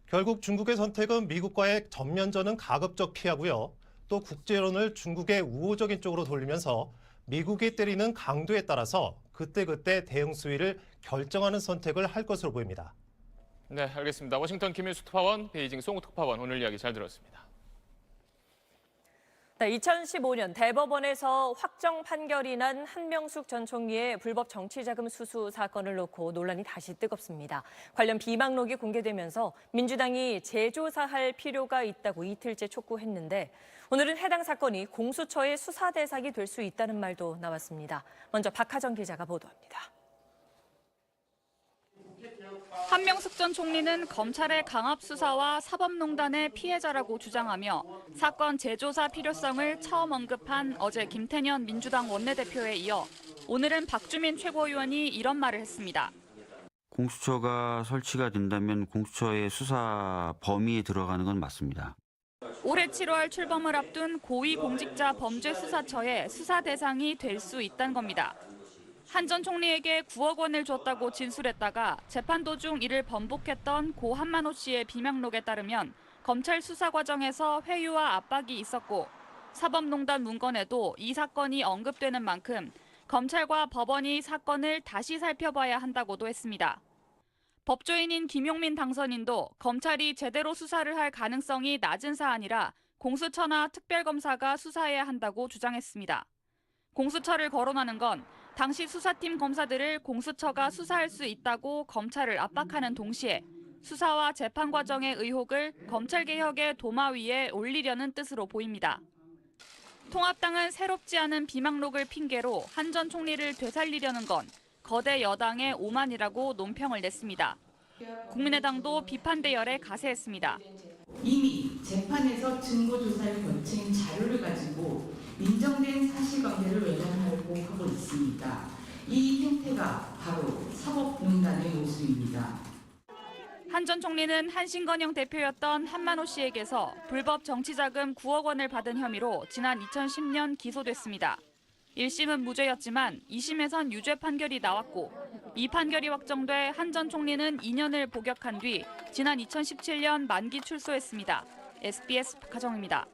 결국 중국의 선택은 미국과의 전면전은 가급적 피하고요. 또 국제여론을 중국의 우호적인 쪽으로 돌리면서 미국이 때리는 강도에 따라서 그때그때 대응 수위를 결정하는 선택을 할 것으로 보입니다. 네, 알겠습니다. 워싱턴 김일수 특파원, 베이징 송우 특파원 오늘 이야기 잘 들었습니다. 네, 2015년 대법원에서 확정 판결이 난 한명숙 전 총리의 불법 정치자금 수수 사건을 놓고 논란이 다시 뜨겁습니다. 관련 비망록이 공개되면서 민주당이 재조사할 필요가 있다고 이틀째 촉구했는데 오늘은 해당 사건이 공수처의 수사 대상이 될 수 있다는 말도 나왔습니다. 먼저 박하정 기자가 보도합니다. 한명숙 전 총리는 검찰의 강압 수사와 사법농단의 피해자라고 주장하며 사건 재조사 필요성을 처음 언급한 어제 김태년 민주당 원내대표에 이어 오늘은 박주민 최고위원이 이런 말을 했습니다. 공수처가 설치가 된다면 공수처의 수사 범위에 들어가는 건 맞습니다. 올해 7월 출범을 앞둔 고위공직자범죄수사처의 수사 대상이 될 수 있다는 겁니다. 한 전 총리에게 9억 원을 줬다고 진술했다가 재판 도중 이를 번복했던 고 한만호 씨의 비명록에 따르면 검찰 수사 과정에서 회유와 압박이 있었고 사법농단 문건에도 이 사건이 언급되는 만큼 검찰과 법원이 사건을 다시 살펴봐야 한다고도 했습니다. 법조인인 김용민 당선인도 검찰이 제대로 수사를 할 가능성이 낮은 사안이라 공수처나 특별검사가 수사해야 한다고 주장했습니다. 공수처를 거론하는 건 당시 수사팀 검사들을 공수처가 수사할 수 있다고 검찰을 압박하는 동시에 수사와 재판 과정의 의혹을 검찰개혁의 도마 위에 올리려는 뜻으로 보입니다. 통합당은 새롭지 않은 비망록을 핑계로 한 전 총리를 되살리려는 건 거대 여당의 오만이라고 논평을 냈습니다. 국민의당도 비판 대열에 가세했습니다. 이미 재판에서 증거조사를 거친 자료를 가지고 인정된 사실관계를 외면하려고 하고 있습니다. 이 행태가 바로 사법농단의 모습입니다. 한 전 총리는 한신건영 대표였던 한만호 씨에게서 불법 정치자금 9억 원을 받은 혐의로 지난 2010년 기소됐습니다. 1심은 무죄였지만 2심에선 유죄 판결이 나왔고 이 판결이 확정돼 한 전 총리는 2년을 복역한 뒤 지난 2017년 만기 출소했습니다. SBS 박하정입니다.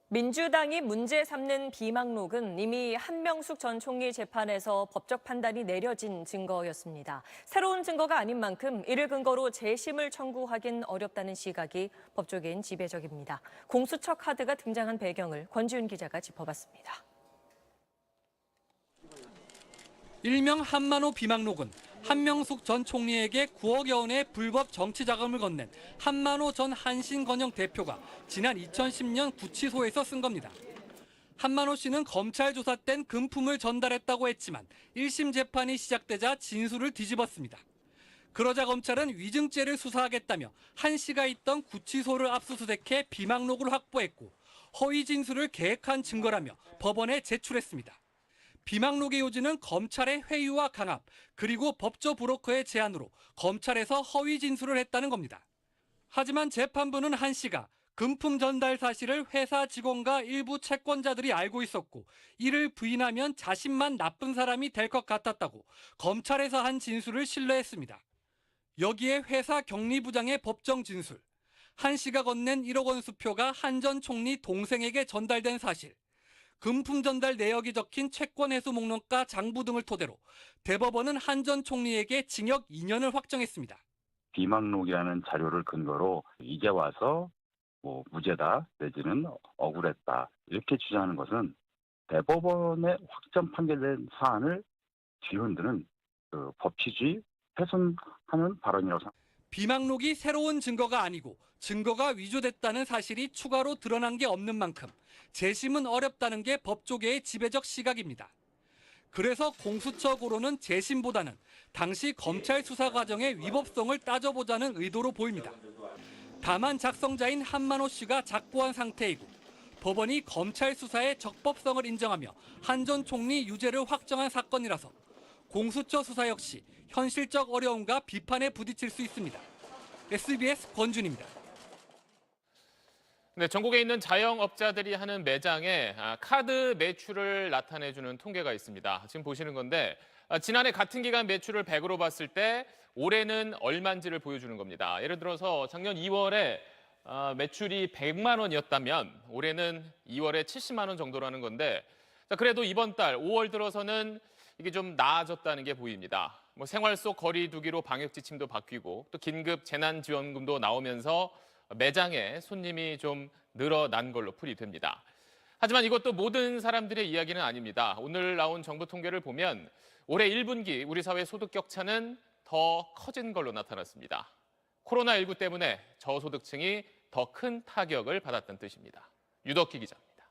민주당이 문제 삼는 비망록은 이미 한명숙 전 총리 재판에서 법적 판단이 내려진 증거였습니다. 새로운 증거가 아닌 만큼 이를 근거로 재심을 청구하긴 어렵다는 시각이 법조계엔 지배적입니다. 공수처 카드가 등장한 배경을 권지윤 기자가 짚어봤습니다. 일명 한만호 비망록은 한명숙 전 총리에게 9억여 원의 불법 정치 자금을 건넨 한만호 전 한신건영 대표가 지난 2010년 구치소에서 쓴 겁니다. 한만호 씨는 검찰 조사 땐 금품을 전달했다고 했지만 1심 재판이 시작되자 진술을 뒤집었습니다. 그러자 검찰은 위증죄를 수사하겠다며 한 씨가 있던 구치소를 압수수색해 비망록을 확보했고 허위 진술을 계획한 증거라며 법원에 제출했습니다. 비망록의 요지는 검찰의 회유와 강압, 그리고 법조 브로커의 제안으로 검찰에서 허위 진술을 했다는 겁니다. 하지만 재판부는 한 씨가 금품 전달 사실을 회사 직원과 일부 채권자들이 알고 있었고 이를 부인하면 자신만 나쁜 사람이 될 것 같았다고 검찰에서 한 진술을 신뢰했습니다. 여기에 회사 격리부장의 법정 진술, 한 씨가 건넨 1억 원 수표가 한 전 총리 동생에게 전달된 사실, 금품 전달 내역이 적힌 채권 회수 목록과 장부 등을 토대로 대법원은 한 전 총리에게 징역 2년을 확정했습니다. 비망록이라는 자료를 근거로 이제 와서 무죄다 내지는 억울했다 이렇게 주장하는 것은 대법원의 확정 판결된 사안을 뒤흔드는 법 취지 훼손하는 발언이라고 생각합니다. 비망록이 새로운 증거가 아니고 증거가 위조됐다는 사실이 추가로 드러난 게 없는 만큼 재심은 어렵다는 게 법조계의 지배적 시각입니다. 그래서 공수처 고로는 재심보다는 당시 검찰 수사 과정의 위법성을 따져보자는 의도로 보입니다. 다만 작성자인 한만호 씨가 작고한 상태이고 법원이 검찰 수사의 적법성을 인정하며 한 전 총리 유죄를 확정한 사건이라서 공수처 수사 역시 현실적 어려움과 비판에 부딪힐 수 있습니다. SBS 권준입니다. 네, 전국에 있는 자영업자들이 하는 매장에 카드 매출을 나타내주는 통계가 있습니다. 지금 보시는 건데 지난해 같은 기간 매출을 100으로 봤을 때 올해는 얼마인지를 보여주는 겁니다. 예를 들어서 작년 2월에 매출이 100만 원이었다면 올해는 2월에 70만 원 정도라는 건데 그래도 이번 달 5월 들어서는 이게 좀 나아졌다는 게 보입니다. 뭐 생활 속 거리 두기로 방역 지침도 바뀌고 또 긴급 재난지원금도 나오면서 매장에 손님이 좀 늘어난 걸로 풀이됩니다. 하지만 이것도 모든 사람들의 이야기는 아닙니다. 오늘 나온 정부 통계를 보면 올해 1분기 우리 사회 소득 격차는 더 커진 걸로 나타났습니다. 코로나19 때문에 저소득층이 더 큰 타격을 받았다는 뜻입니다. 유덕희 기자입니다.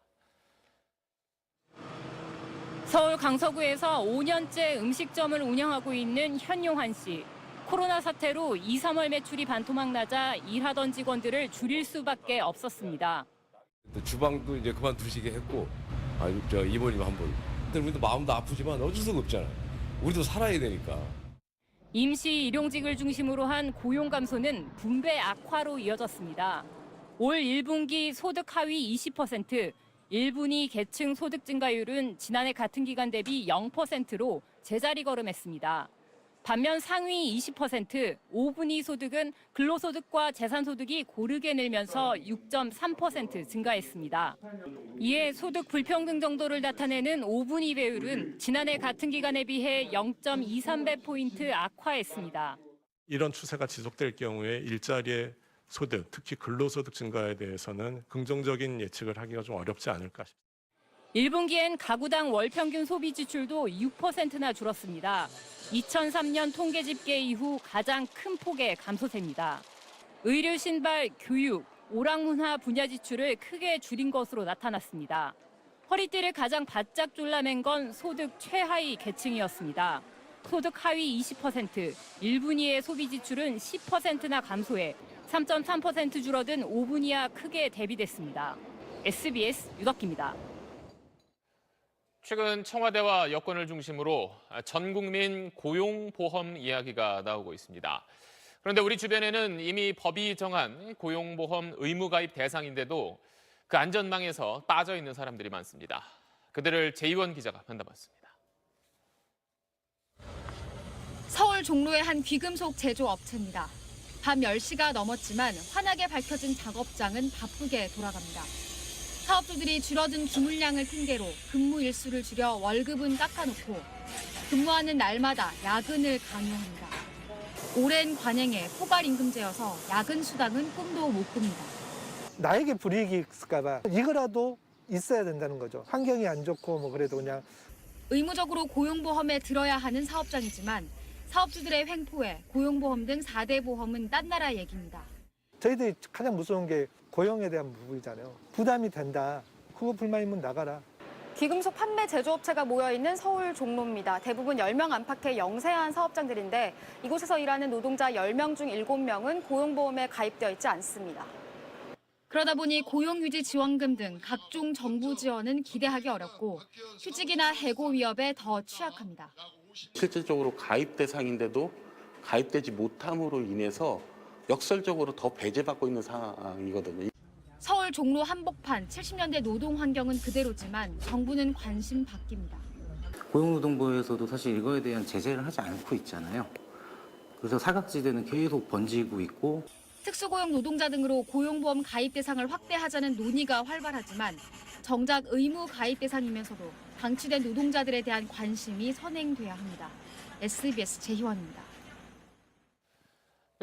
서울 강서구에서 5년째 음식점을 운영하고 있는 현용환 씨. 코로나 사태로 2, 3월 매출이 반토막 나자 일하던 직원들을 줄일 수밖에 없었습니다. 주방도 이제 그만두시게 했고, 이모님 한 분. 근데 우리도 마음도 아프지만 어쩔 수가 없잖아요. 우리도 살아야 되니까. 임시 일용직을 중심으로 한 고용 감소는 분배 악화로 이어졌습니다. 올 1분기 소득 하위 20%, 1분위 계층 소득 증가율은 지난해 같은 기간 대비 0%로 제자리 걸음했습니다. 반면 상위 20%, 5분위 소득은 근로소득과 재산소득이 고르게 늘면서 6.3% 증가했습니다. 이에 소득 불평등 정도를 나타내는 5분위 배율은 지난해 같은 기간에 비해 0.23배포인트 악화했습니다. 이런 추세가 지속될 경우에 일자리의 소득, 특히 근로소득 증가에 대해서는 긍정적인 예측을 하기가 좀 어렵지 않을까 싶습니다. 1분기엔 가구당 월평균 소비 지출도 6%나 줄었습니다. 2003년 통계 집계 이후 가장 큰 폭의 감소세입니다. 의류, 신발, 교육, 오락문화 분야 지출을 크게 줄인 것으로 나타났습니다. 허리띠를 가장 바짝 졸라맨 건 소득 최하위 계층이었습니다. 소득 하위 20%, 1분위의 소비 지출은 10%나 감소해 3.3% 줄어든 5분위와 크게 대비됐습니다. SBS 유덕기입니다. 최근 청와대와 여권을 중심으로 전 국민 고용보험 이야기가 나오고 있습니다. 그런데 우리 주변에는 이미 법이 정한 고용보험 의무가입 대상인데도 그 안전망에서 빠져 있는 사람들이 많습니다. 그들을 재희원 기자가 만나봤습니다. 서울 종로의 한 귀금속 제조업체입니다. 밤 10시가 넘었지만 환하게 밝혀진 작업장은 바쁘게 돌아갑니다. 사업주들이 줄어든 주문량을 핑계로 근무 일수를 줄여 월급은 깎아놓고 근무하는 날마다 야근을 강요합니다. 오랜 관행에 포괄임금제여서 야근 수당은 꿈도 못 꿉니다. 나에게 불이익이 있을까 봐 이거라도 있어야 된다는 거죠. 환경이 안 좋고 뭐 그래도 그냥. 의무적으로 고용보험에 들어야 하는 사업장이지만 사업주들의 횡포에 고용보험 등 4대 보험은 딴 나라 얘기입니다. 저희들이 가장 무서운 게 고용에 대한 부분이잖아요. 부담이 된다. 그거 불만이면 나가라. 귀금속 판매 제조업체가 모여있는 서울 종로입니다. 대부분 10명 안팎의 영세한 사업장들인데 이곳에서 일하는 노동자 10명 중 7명은 고용보험에 가입되어 있지 않습니다. 그러다 보니 고용유지 지원금 등 각종 정부 지원은 기대하기 어렵고 휴직이나 해고 위협에 더 취약합니다. 실질적으로 가입 대상인데도 가입되지 못함으로 인해서 역설적으로 더 배제받고 있는 상황이거든요. 서울 종로 한복판 70년대 노동 환경은 그대로지만 정부는 관심 바뀝니다. 고용노동부에서도 사실 이거에 대한 제재를 하지 않고 있잖아요. 그래서 사각지대는 계속 번지고 있고 특수고용 노동자 등으로 고용보험 가입 대상을 확대하자는 논의가 활발하지만 정작 의무 가입 대상이면서도 방치된 노동자들에 대한 관심이 선행돼야 합니다. SBS 재희원입니다.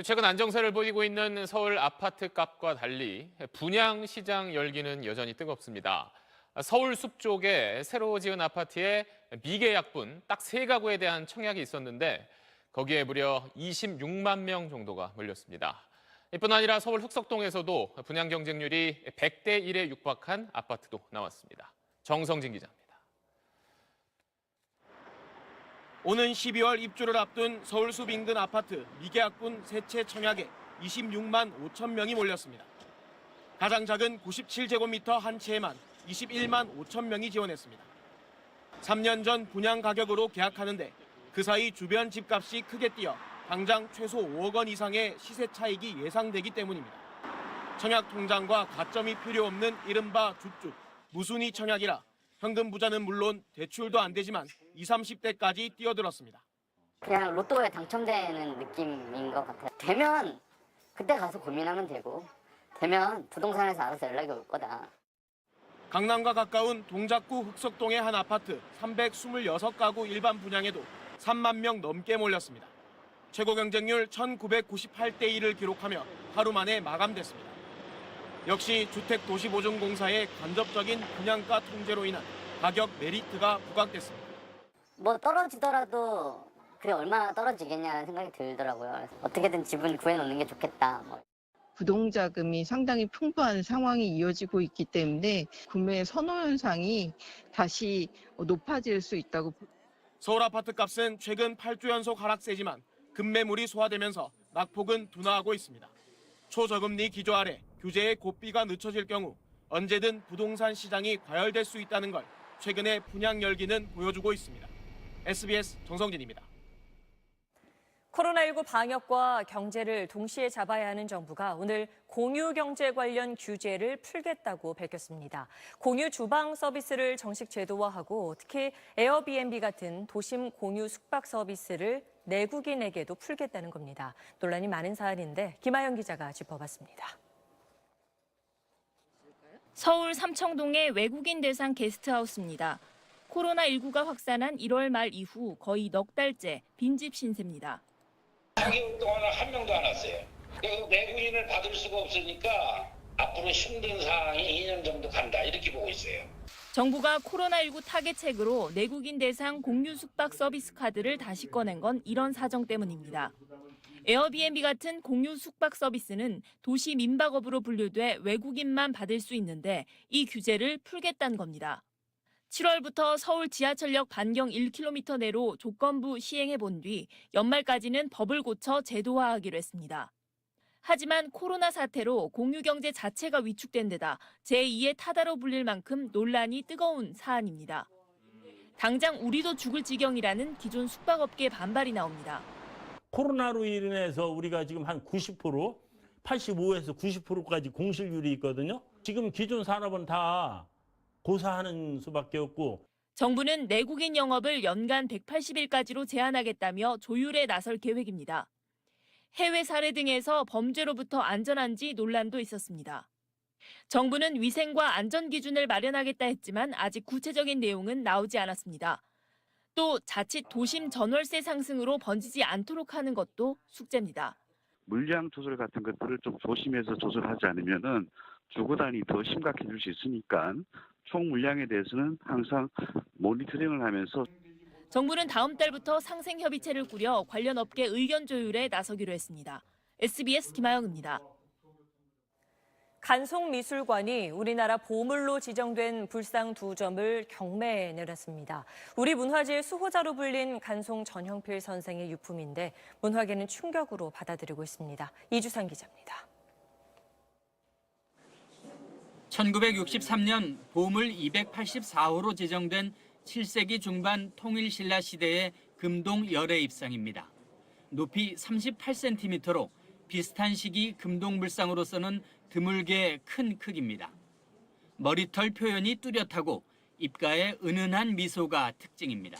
최근 안정세를 보이고 있는 서울 아파트 값과 달리 분양 시장 열기는 여전히 뜨겁습니다. 서울 숲 쪽에 새로 지은 아파트에 미계약분 딱 3가구에 대한 청약이 있었는데 거기에 무려 26만 명 정도가 몰렸습니다. 이뿐 아니라 서울 흑석동에서도 분양 경쟁률이 100대 1에 육박한 아파트도 나왔습니다. 정성진 기자입니다. 오는 12월 입주를 앞둔 서울숲 인근 아파트 미계약분 3채 청약에 26만 5천 명이 몰렸습니다. 가장 작은 97제곱미터 한 채에만 21만 5천 명이 지원했습니다. 3년 전 분양 가격으로 계약하는데 그 사이 주변 집값이 크게 뛰어 당장 최소 5억 원 이상의 시세 차익이 예상되기 때문입니다. 청약 통장과 가점이 필요 없는 이른바 줍줍, 무순위 청약이라 현금 부자는 물론 대출도 안 되지만 20, 30대까지 뛰어들었습니다. 그냥 로또에 당첨되는 느낌인 것 같아요. 되면 그때 가서 고민하면 되고 되면 부동산에서 알아서 연락이 올 거다. 강남과 가까운 동작구 흑석동의 한 아파트 326가구 일반 분양에도 3만 명 넘게 몰렸습니다. 최고 경쟁률 1998대 1을 기록하며 하루 만에 마감됐습니다. 역시 주택도시보증공사의 간접적인 분양가 통제로 인한 가격 메리트가 부각됐습니다. 뭐 떨어지더라도 그게 얼마나 떨어지겠냐는 생각이 들더라고요. 어떻게든 집은 구해놓는 게 좋겠다. 부동자금이 상당히 풍부한 상황이 이어지고 있기 때문에 구매 선호 현상이 다시 높아질 수 있다고. 서울 아파트 값은 최근 8주 연속 하락세지만 급매물이 소화되면서 낙폭은 둔화하고 있습니다. 초저금리 기조 아래 규제의 고삐가 늦춰질 경우 언제든 부동산 시장이 과열될 수 있다는 걸 최근의 분양 열기는 보여주고 있습니다. SBS 정성진입니다. 코로나19 방역과 경제를 동시에 잡아야 하는 정부가 오늘 공유경제 관련 규제를 풀겠다고 밝혔습니다. 공유 주방 서비스를 정식 제도화하고 특히 에어비앤비 같은 도심 공유 숙박 서비스를 내국인에게도 풀겠다는 겁니다. 논란이 많은 사안인데 김하영 기자가 짚어봤습니다. 서울 삼청동의 외국인 대상 게스트하우스입니다. 코로나19가 확산한 1월 말 이후 거의 넉 달째 빈집 신세입니다. 4개월 동안은 한 명도 안 왔어요. 내국인을 받을 수가 없으니까 앞으로 힘든 상황이 2년 정도 간다 이렇게 보고 있어요. 정부가 코로나19 타겟책으로 내국인 대상 공유 숙박 서비스 카드를 다시 꺼낸 건 이런 사정 때문입니다. 에어비앤비 같은 공유 숙박 서비스는 도시 민박업으로 분류돼 외국인만 받을 수 있는데 이 규제를 풀겠다는 겁니다. 7월부터 서울 지하철역 반경 1km 내로 조건부 시행해 본 뒤 연말까지는 법을 고쳐 제도화하기로 했습니다. 하지만 코로나 사태로 공유경제 자체가 위축된 데다 제2의 타다로 불릴 만큼 논란이 뜨거운 사안입니다. 당장 우리도 죽을 지경이라는 기존 숙박업계 반발이 나옵니다. 코로나로 인해서 우리가 지금 한 90%, 85에서 90%까지 공실률이 있거든요. 지금 기존 산업은 다 고사하는 수밖에 없고. 정부는 내국인 영업을 연간 180일까지로 제한하겠다며 조율에 나설 계획입니다. 해외 사례 등에서 범죄로부터 안전한지 논란도 있었습니다. 정부는 위생과 안전 기준을 마련하겠다 했지만 아직 구체적인 내용은 나오지 않았습니다. 또 자칫 도심 전월세 상승으로 번지지 않도록 하는 것도 숙제입니다. 물량 조절 같은 것들을 좀 조심해서 조절하지 않으면은 주거단이 더 심각해질 수 있으니까 총 물량에 대해서는 항상 모니터링을 하면서. 정부는 다음 달부터 상생협의체를 꾸려 관련 업계 의견 조율에 나서기로 했습니다. SBS 김하영입니다. 간송미술관이 우리나라 보물로 지정된 불상 2점을 경매에 내놨습니다. 우리 문화재의 수호자로 불린 간송 전형필 선생의 유품인데 문화계는 충격으로 받아들이고 있습니다. 이주상 기자입니다. 1963년 보물 284호로 지정된 7세기 중반 통일신라 시대의 금동 열애 입상입니다. 높이 38cm로 비슷한 시기 금동물상으로서는 드물게 큰 크기입니다. 머리털 표현이 뚜렷하고 입가에 은은한 미소가 특징입니다.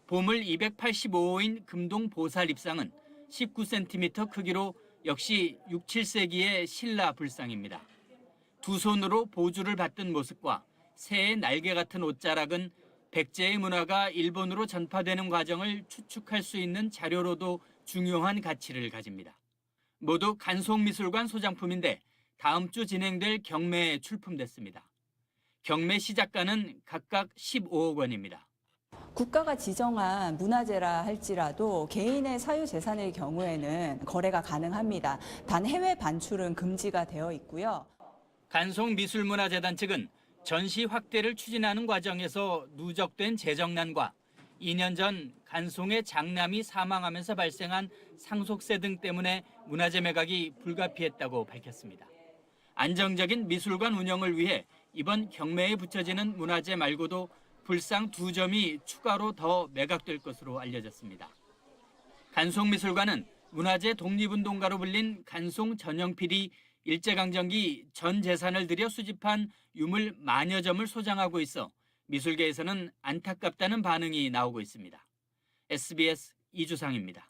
보물 285호인 금동 보살 입상은 19cm 크기로 역시 6, 7세기의 신라 불상입니다. 두 손으로 보주를 받든 모습과 새의 날개 같은 옷자락은 백제의 문화가 일본으로 전파되는 과정을 추측할 수 있는 자료로도 중요한 가치를 가집니다. 모두 간송미술관 소장품인데 다음 주 진행될 경매에 출품됐습니다. 경매 시작가는 각각 15억 원입니다. 국가가 지정한 문화재라 할지라도 개인의 사유재산의 경우에는 거래가 가능합니다. 단 해외 반출은 금지가 되어 있고요. 간송미술문화재단 측은 전시 확대를 추진하는 과정에서 누적된 재정난과 2년 전 간송의 장남이 사망하면서 발생한 상속세 등 때문에 문화재 매각이 불가피했다고 밝혔습니다. 안정적인 미술관 운영을 위해 이번 경매에 붙여지는 문화재 말고도 불상 2점이 추가로 더 매각될 것으로 알려졌습니다. 간송미술관은 문화재 독립운동가로 불린 간송 전영필이 일제강점기 전 재산을 들여 수집한 유물 만여 점을 소장하고 있어 미술계에서는 안타깝다는 반응이 나오고 있습니다. SBS 이주상입니다.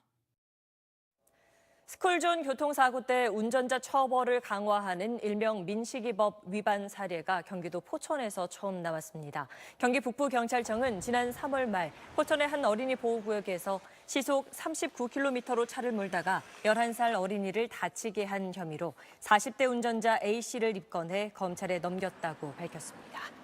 스쿨존 교통사고 때 운전자 처벌을 강화하는 일명 민식이법 위반 사례가 경기도 포천에서 처음 나왔습니다. 경기 북부경찰청은 지난 3월 말 포천의 한 어린이 보호구역에서 시속 39km로 차를 몰다가 11살 어린이를 다치게 한 혐의로 40대 운전자 A씨를 입건해 검찰에 넘겼다고 밝혔습니다.